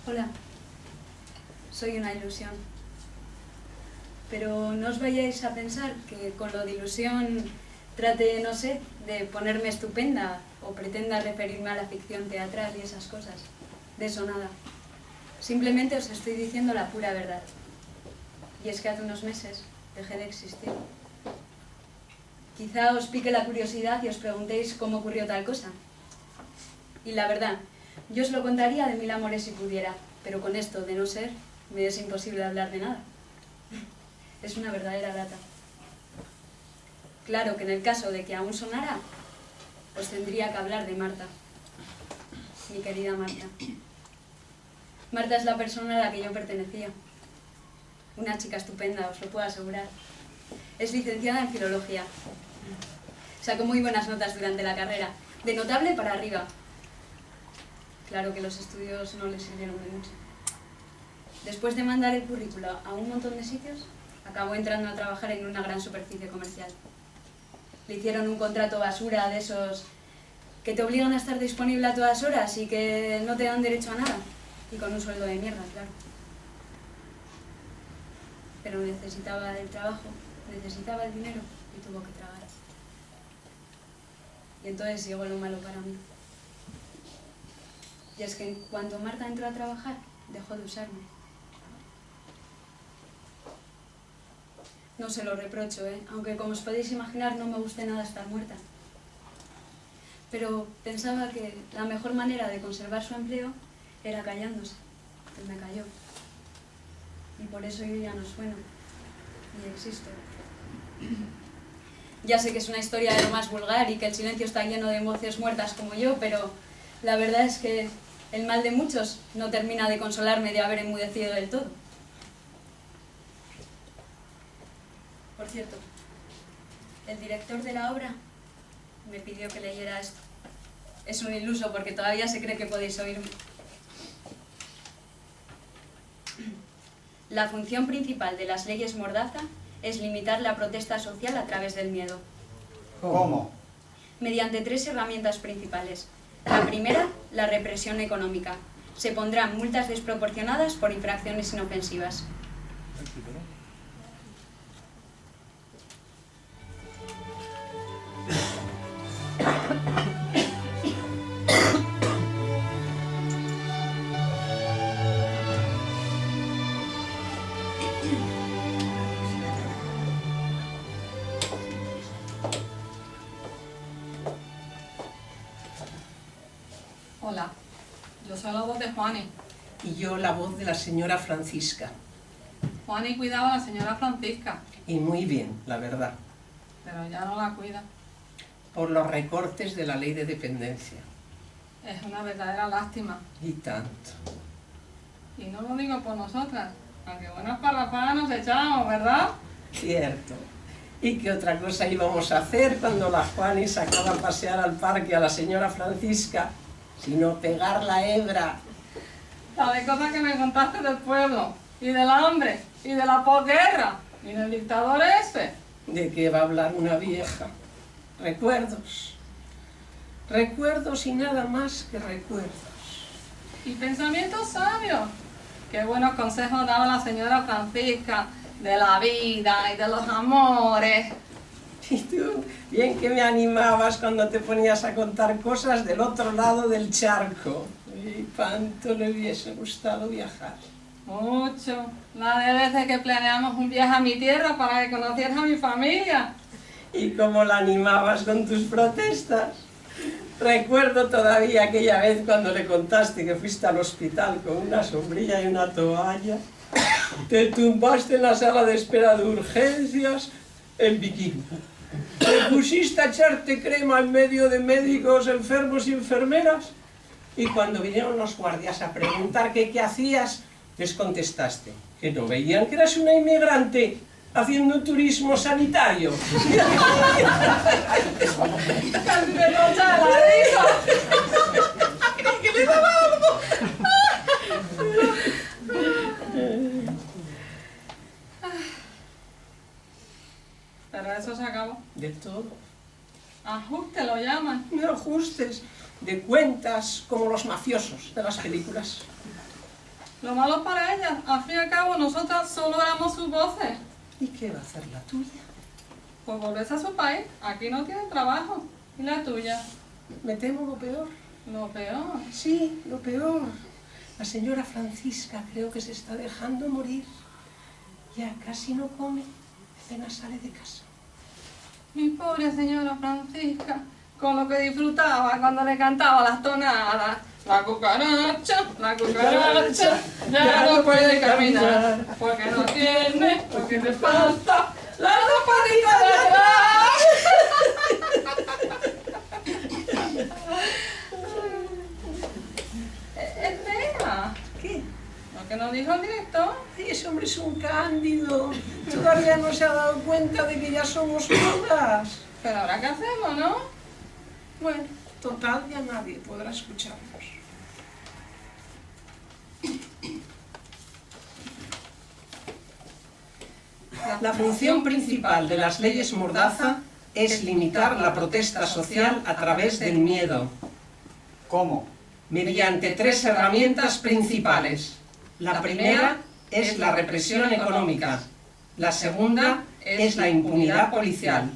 Hola, soy una ilusión. Pero no os vayáis a pensar que con lo de ilusión trate, no sé, de ponerme estupenda o pretenda referirme a la ficción teatral y esas cosas. De eso nada. Simplemente os estoy diciendo la pura verdad. Y es que hace unos meses dejé de existir. Quizá os pique la curiosidad y os preguntéis cómo ocurrió tal cosa. Y la verdad, yo os lo contaría de mil amores si pudiera, pero con esto de no ser, me es imposible hablar de nada. Es una verdadera lata. Claro que en el caso de que aún sonara, os tendría que hablar de Marta, mi querida Marta. Marta es la persona a la que yo pertenecía. Una chica estupenda, os lo puedo asegurar. Es licenciada en Filología. Sacó muy buenas notas durante la carrera, de notable para arriba. Claro que los estudios no le sirvieron de mucho. Después de mandar el currículo a un montón de sitios, acabó entrando a trabajar en una gran superficie comercial. Le hicieron un contrato basura de esos que te obligan a estar disponible a todas horas y que no te dan derecho a nada. Y con un sueldo de mierda, claro. Pero necesitaba el trabajo, necesitaba el dinero y tuvo que tragar. Y entonces llegó lo malo para mí. Y es que en cuanto Marta entró a trabajar, dejó de usarme. No se lo reprocho, aunque como os podéis imaginar no me guste nada estar muerta. Pero pensaba que la mejor manera de conservar su empleo era callándose. Y me calló. Y por eso yo ya no sueno, ni existo. Ya sé que es una historia de lo más vulgar y que el silencio está lleno de voces muertas como yo, pero la verdad es que el mal de muchos no termina de consolarme de haber enmudecido del todo. Por cierto, el director de la obra me pidió que leyera esto. Es un iluso porque todavía se cree que podéis oírme. La función principal de las leyes Mordaza es limitar la protesta social a través del miedo. ¿Cómo? Mediante 3 herramientas principales. La primera, la represión económica. Se pondrán multas desproporcionadas por infracciones inofensivas. Hola, yo soy la voz de Juani. Y yo la voz de la señora Francisca. Juani cuidaba a la señora Francisca, Y muy bien, la verdad, pero ya no la cuida. por los recortes de la ley de dependencia. Es una verdadera lástima. Y tanto. Y no lo digo por nosotras, aunque buenas parrafadas nos echamos, ¿verdad? Cierto. ¿Y qué otra cosa íbamos a hacer cuando la Juani sacaba a pasear al parque a la señora Francisca? Sino pegar la hebra. La de cosas que me contaste del pueblo, y del hambre, y de la posguerra, y del dictador ese. ¿De qué va a hablar una vieja? Recuerdos. Recuerdos y nada más que recuerdos. Y pensamientos sabios. Qué buenos consejos daba la señora Francisca de la vida y de los amores. Y tú, bien que me animabas cuando te ponías a contar cosas del otro lado del charco. Y cuánto le hubiese gustado viajar. Mucho. La de veces que planeamos un viaje a mi tierra para que conocieras a mi familia. y cómo la animabas con tus protestas. Recuerdo todavía aquella vez cuando le contaste que fuiste al hospital con una sombrilla y una toalla. Te tumbaste en la sala de espera de urgencias en bikini. Te pusiste a echarte crema en medio de médicos, enfermos y enfermeras. Y cuando vinieron los guardias a preguntar que qué hacías, les contestaste que no veían que eras una inmigrante haciendo turismo sanitario. Casi me tocha la risa. Creí que le daba algo. Pero eso se acabó. Del todo. Ajuste lo llaman. No ajustes de cuentas como los mafiosos de las películas. Lo malo para ella, al fin y al cabo, nosotras solo éramos sus voces. ¿Y qué va a hacer la tuya? Pues volverse a su país. Aquí no tiene trabajo. ¿Y la tuya? Me temo lo peor. Lo peor. Sí, lo peor. La señora Francisca creo que se está dejando morir. Ya casi no come, apenas sale de casa. Mi pobre señora Francisca, con lo que disfrutaba cuando le cantaba las tonadas. La cucaracha, ya no puede caminar, porque no tiene, porque le falta las dos patitas de atrás. Espera, ¿Qué? lo que nos dijo el director. Ay, ese hombre es un cándido. Todavía no se ha dado cuenta de que ya somos todas. Pero ahora qué hacemos, ¿no? Bueno, total, ya nadie podrá escucharnos. La función principal de las leyes Mordaza es limitar la protesta social a través del miedo. ¿Cómo? Mediante tres herramientas principales. La primera es la represión económica. La segunda es la impunidad policial.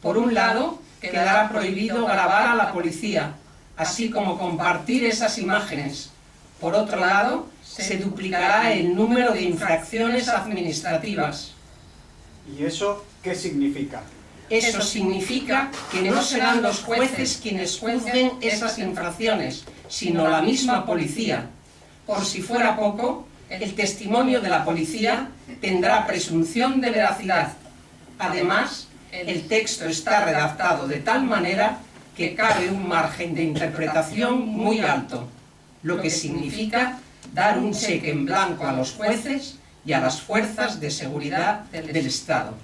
Por un lado, quedará prohibido grabar a la policía, así como compartir esas imágenes. Por otro lado, se duplicará el número de infracciones administrativas. ¿Y eso qué significa? Eso significa que no serán los jueces quienes juzguen esas infracciones, sino la misma policía. Por si fuera poco, el testimonio de la policía tendrá presunción de veracidad. Además, el texto está redactado de tal manera que cabe un margen de interpretación muy alto, lo que significa dar un cheque en blanco a los jueces y a las fuerzas de seguridad del Estado.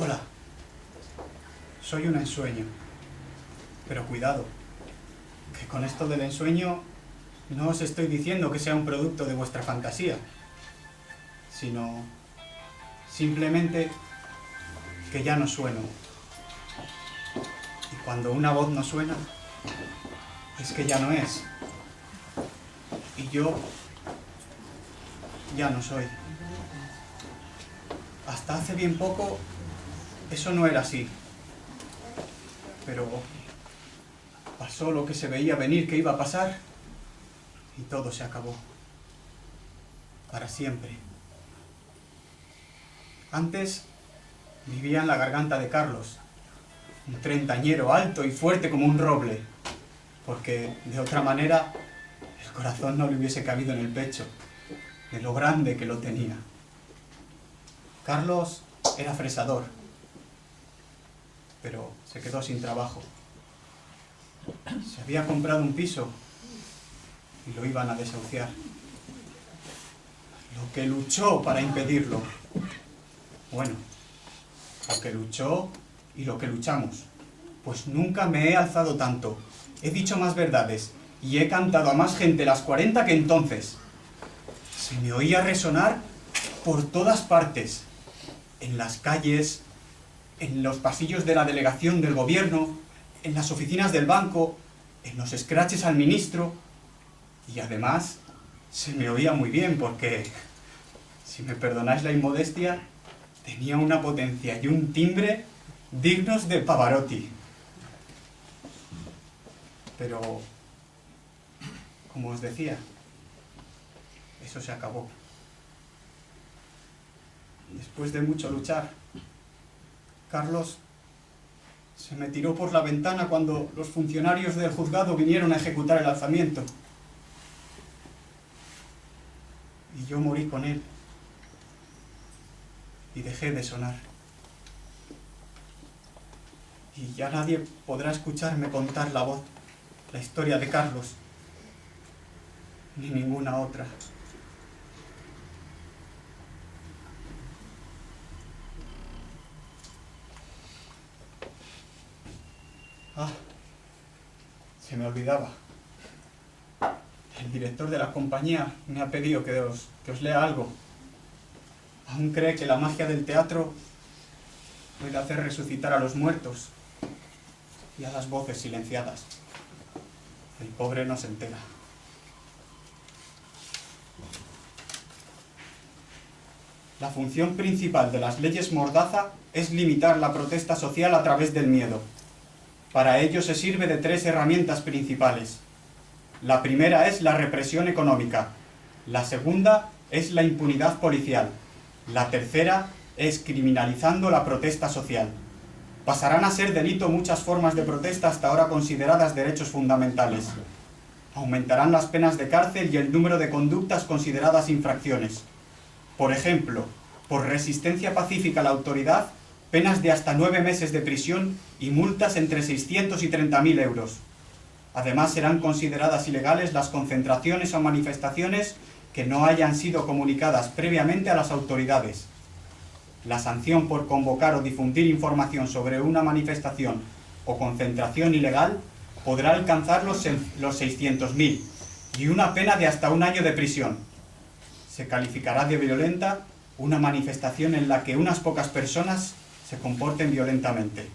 Hola. Soy un ensueño. Pero cuidado, que con esto del ensueño no os estoy diciendo que sea un producto de vuestra fantasía, sino simplemente que ya no sueno. Y cuando una voz no suena, es que ya no es. Y yo ya no soy. Hasta hace bien poco eso no era así. Pero pasó lo que se veía venir que iba a pasar y todo se acabó. Para siempre. Antes vivía en la garganta de Carlos, un treintañero alto y fuerte como un roble, porque de otra manera el corazón no le hubiese cabido en el pecho, de lo grande que lo tenía. Carlos era fresador, pero se quedó sin trabajo. Se había comprado un piso y lo iban a desahuciar. Lo que luchó para impedirlo. Bueno, lo que luchó y lo que luchamos. Pues nunca me he alzado tanto. He dicho más verdades y he cantado a más gente las 40 que entonces. se me oía resonar por todas partes, en las calles, en los pasillos de la delegación del gobierno, en las oficinas del banco, en los escraches al ministro, y además se me oía muy bien porque, si me perdonáis la inmodestia, tenía una potencia y un timbre dignos de Pavarotti. Pero, como os decía, eso se acabó. Después de mucho luchar, Carlos se me tiró por la ventana cuando los funcionarios del juzgado vinieron a ejecutar el alzamiento. Y yo morí con él. Y dejé de sonar. Y ya nadie podrá escucharme contar la historia de Carlos, ni ninguna otra. Ah, se me olvidaba. El director de la compañía me ha pedido que os lea algo. Aún cree que la magia del teatro puede hacer resucitar a los muertos y a las voces silenciadas. El pobre no se entera. La función principal de las leyes Mordaza es limitar la protesta social a través del miedo. Para ello se sirve de 3 herramientas principales. La primera es la represión económica, la segunda es la impunidad policial, la tercera es criminalizando la protesta social. Pasarán a ser delito muchas formas de protesta hasta ahora consideradas derechos fundamentales. Aumentarán las penas de cárcel y el número de conductas consideradas infracciones. Por ejemplo, por resistencia pacífica a la autoridad, penas de hasta 9 meses de prisión y multas entre 600 y 30.000 euros. Además, serán consideradas ilegales las concentraciones o manifestaciones que no hayan sido comunicadas previamente a las autoridades. La sanción por convocar o difundir información sobre una manifestación o concentración ilegal podrá alcanzar los 600.000 y una pena de hasta 1 año de prisión. Se calificará de violenta una manifestación en la que unas pocas personas se comporten violentamente.